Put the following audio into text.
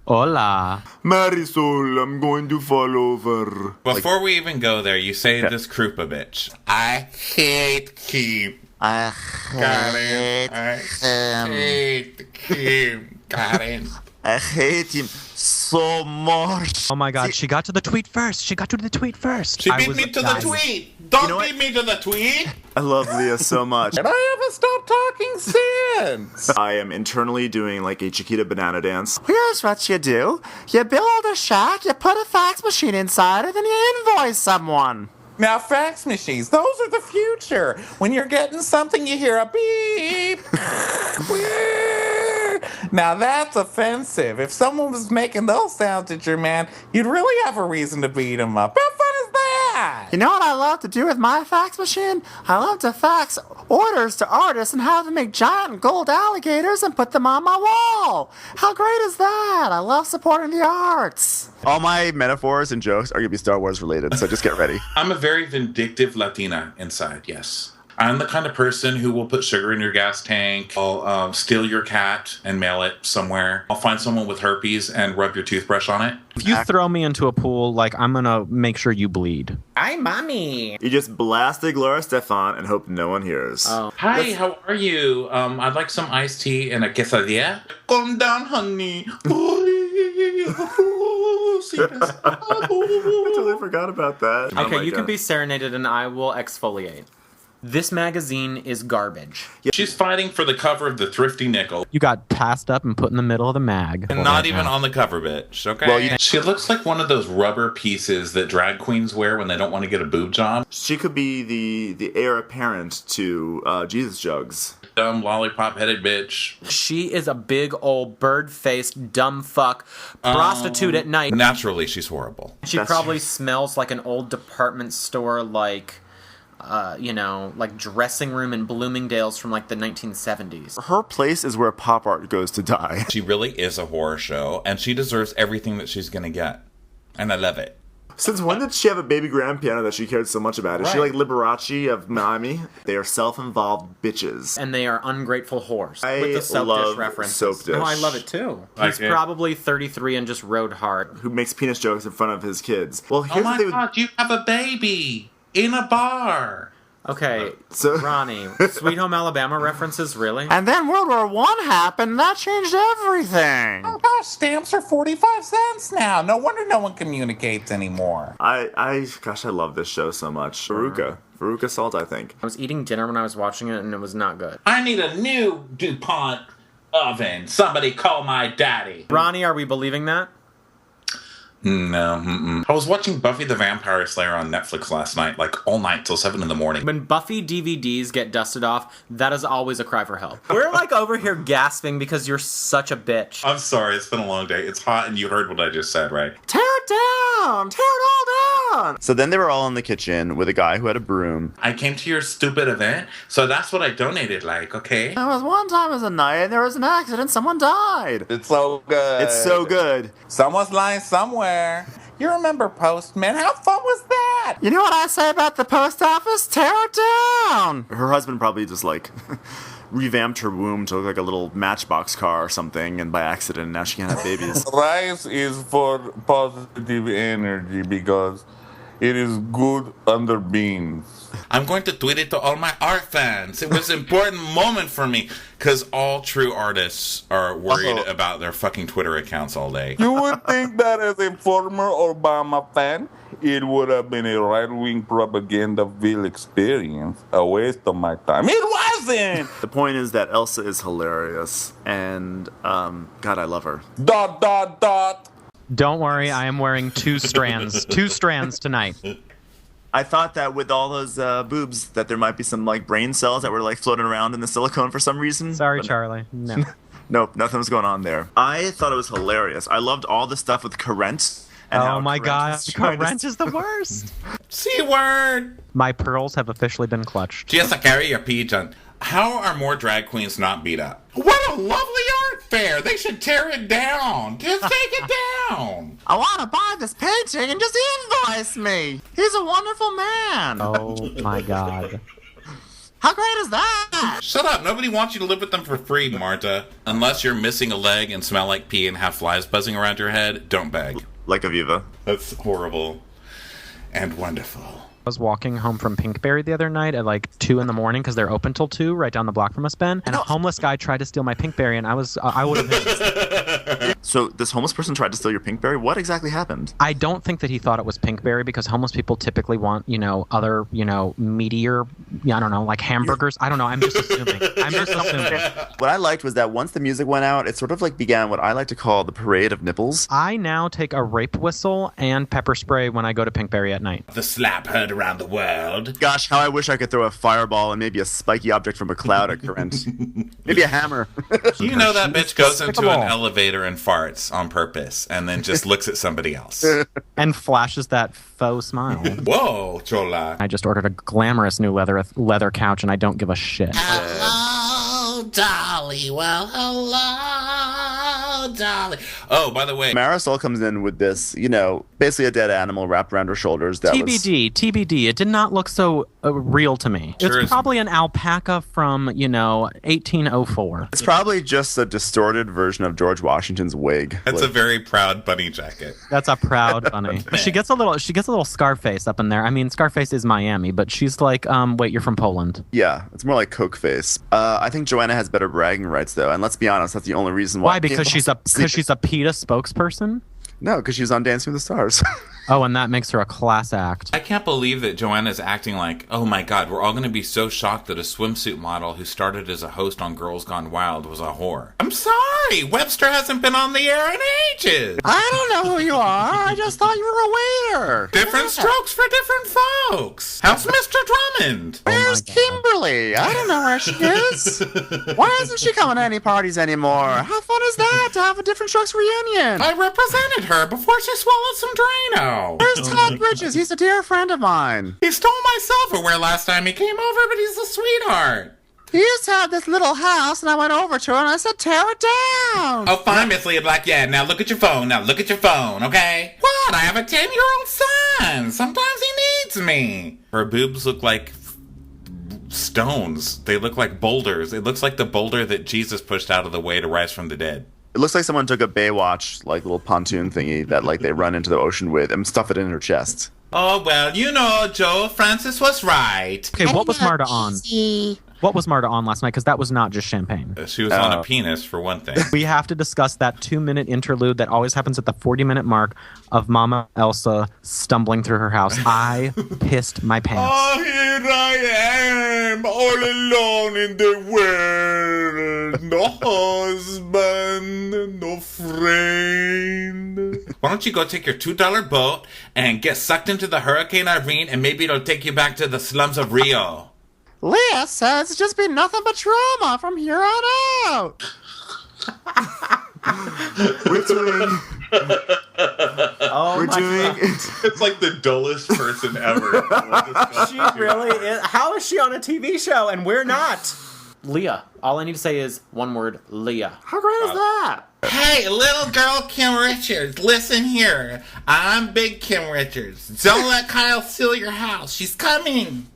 Hola. Marisol, I'm going to fall over. Before we even go there, you say this Krupa bitch. I hate Keem. I hate Keem. Got it. I hate him so much. Oh my god, she got to the tweet first. She got to the tweet first. She beat me to the tweet. Don't beat me to the tweet. I love Leah so much. And I haven't stopped talking since. I am internally doing like a Chiquita banana dance. Here's what you do. You build a shack, you put a fax machine inside it, and you invoice someone. Now, fax machines, those are the future. When you're getting something, you hear a beep. Now, that's offensive. If someone was making those sounds at your man, you'd really have a reason to beat him up. How fun is that? You know what I love to do with my fax machine? I love to fax orders to artists and have them make giant gold alligators and put them on my wall. How great is that? I love supporting the arts. All my metaphors and jokes are going to be Star Wars related, so just get ready. I'm a very vindictive Latina inside, yes. I'm the kind of person who will put sugar in your gas tank. I'll steal your cat and mail it somewhere. I'll find someone with herpes and rub your toothbrush on it. If you throw me into a pool, like, I'm gonna make sure you bleed. Hi, Mommy. You just blasted Gloria Stefan and hope no one hears. Oh. Hi, how are you? I'd like some iced tea and a quesadilla. Calm down, honey. I totally forgot about that. Okay, you can be serenaded and I will exfoliate. This magazine is garbage. She's fighting for the cover of the Thrifty Nickel. You got passed up and put in the middle of the mag. And not even on the cover, bitch, okay? Well, she looks like one of those rubber pieces that drag queens wear when they don't want to get a boob job. She could be the heir apparent to Jesus Jugs. Dumb, lollipop-headed bitch. She is a big old bird-faced dumb fuck prostitute at night. Naturally, she's horrible. She probably smells like an old department store, like dressing room in Bloomingdale's from like the 1970s. Her place is where pop art goes to die. She really is a horror show, and she deserves everything that she's gonna get. And I love it. Since when did she have a baby grand piano that she cared so much about? Is she like Liberace of Miami? They are self-involved bitches. And they are ungrateful whores. I with the soap love dish references. Soap dish. No, I love it too. He's probably 33 and just rode hard. Who makes penis jokes in front of his kids. Well, here's oh my God, you have a baby in a bar. Okay, Ronnie, Sweet Home Alabama references, really? And then World War I happened, and that changed everything. Oh gosh, stamps are 45 cents now. No wonder no one communicates anymore. I love this show so much. Veruca Salt, I think. I was eating dinner when I was watching it, and it was not good. I need a new DuPont oven. Somebody call my daddy. Ronnie, are we believing that? No. I was watching Buffy the Vampire Slayer on Netflix last night, like all night till 7 in the morning. When Buffy DVDs get dusted off, that is always a cry for help. We're like over here gasping because you're such a bitch. I'm sorry, it's been a long day. It's hot and you heard what I just said, right? Tear it down! Tear it all down! So then they were all in the kitchen with a guy who had a broom. I came to your stupid event, so that's what I donated, like, okay? There was one time as a night, and there was an accident, someone died. It's so good. It's so good. Someone's lying somewhere. You remember Postman? How fun was that? You know what I say about the post office? Tear it down! Her husband probably just like revamped her womb to look like a little Matchbox car or something, and by accident now she can't have babies. Rice is for positive energy because it is good under beans. I'm going to tweet it to all my art fans. It was an important moment for me, because all true artists are worried about their fucking Twitter accounts all day. You would think that as a former Obama fan, it would have been a right-wing propaganda-ville experience. A waste of my time. It wasn't! The point is that Elsa is hilarious, and, God, I love her. ... Don't worry, I am wearing 2 strands. 2 strands tonight. I thought that with all those boobs that there might be some like brain cells that were like floating around in the silicone for some reason. Sorry, Charlie. No. Nope, nothing was going on there. I thought it was hilarious. I loved all the stuff with Carent. And oh my God, Carent is the worst. C-word! My pearls have officially been clutched. Just carry your pigeon. How are more drag queens not beat up? What a lovely art fair! They should tear it down! Just take it down! I want to buy this painting and just invoice me! He's a wonderful man! Oh my God. How great is that? Shut up. Nobody wants you to live with them for free, Marta. Unless you're missing a leg and smell like pee and have flies buzzing around your head, don't beg. Like Aviva. That's horrible and wonderful. I was walking home from Pinkberry the other night at like 2 in the morning because they're open till 2 right down the block from us, Ben. And a homeless guy tried to steal my Pinkberry, and I would have hit. So this homeless person tried to steal your Pinkberry? What exactly happened? I don't think that he thought it was Pinkberry because homeless people typically want, other, meatier, I don't know, like hamburgers. I don't know. I'm just assuming. What I liked was that once the music went out, it sort of like began what I like to call the parade of nipples. I now take a rape whistle and pepper spray when I go to Pinkberry at night. The slap heard around the world. Gosh, how I wish I could throw a fireball and maybe a spiky object from a cloud at Corinth. Maybe a hammer. You know that bitch goes into an elevator and farts on purpose and then just looks at somebody else. And flashes that faux smile. Whoa, Chola. I just ordered a glamorous new leather couch, and I don't give a shit. Hello, Dolly. Well, hello, Dolly. Oh, by the way, Marisol comes in with this, basically a dead animal wrapped around her shoulders. TBD. It did not look so real to me. Sure it's probably an alpaca from, 1804. It's probably just a distorted version of George Washington's wig. that's a very proud bunny jacket. That's a proud bunny. She gets a little Scarface up in there. I mean, Scarface is Miami, but she's like, wait, you're from Poland. Yeah, it's more like Coke face. I think Joanna has better bragging rights, though, and let's be honest, that's the only reason why. Why? Because she's a PETA spokesperson? No, because she was on Dancing with the Stars. Oh, and that makes her a class act. I can't believe that Joanna's acting like, oh my god, we're all going to be so shocked that a swimsuit model who started as a host on Girls Gone Wild was a whore. I'm sorry, Webster hasn't been on the air in ages. I don't know who you are. I just thought you were a waiter. Different strokes for different folks. How's Mr. Drummond? Where's Kimberly? I don't know where she is. Why isn't she coming to any parties anymore? How fun is that to have a Different Strokes reunion? I represented her before she swallowed some Drano. Where's Todd Bridges? He's a dear friend of mine. He stole my silverware last time he came over, but he's a sweetheart. He used to have this little house, and I went over to her, and I said, tear it down. Oh, fine, Miss Leah Black. Yeah, now look at your phone. Okay? What? I have a 10-year-old son. Sometimes he needs me. Her boobs look like stones. They look like boulders. It looks like the boulder that Jesus pushed out of the way to rise from the dead. It looks like someone took a Baywatch, little pontoon thingy that, they run into the ocean with and stuff it in her chest. Oh, well, Joe Francis was right. Okay, what was Marta on? What was Marta on last night? Because that was not just champagne. She was on a penis, for one thing. We have to discuss that 2-minute interlude that always happens at the 40-minute mark of Mama Elsa stumbling through her house. I pissed my pants. Oh, here I am, all alone in the world. No husband, no friend. Why don't you go take your $2 boat and get sucked into the Hurricane Irene, and maybe it'll take you back to the slums of Rio. Leah says it's just been nothing but trauma from here on out. We're doing... Oh, We're doing... It's like the dullest person ever. She really is. How is she on a TV show and we're not? Leah. All I need to say is one word, Leah. How great is that? Hey, little girl Kim Richards, listen here. I'm Big Kim Richards. Don't let Kyle steal your house. She's coming.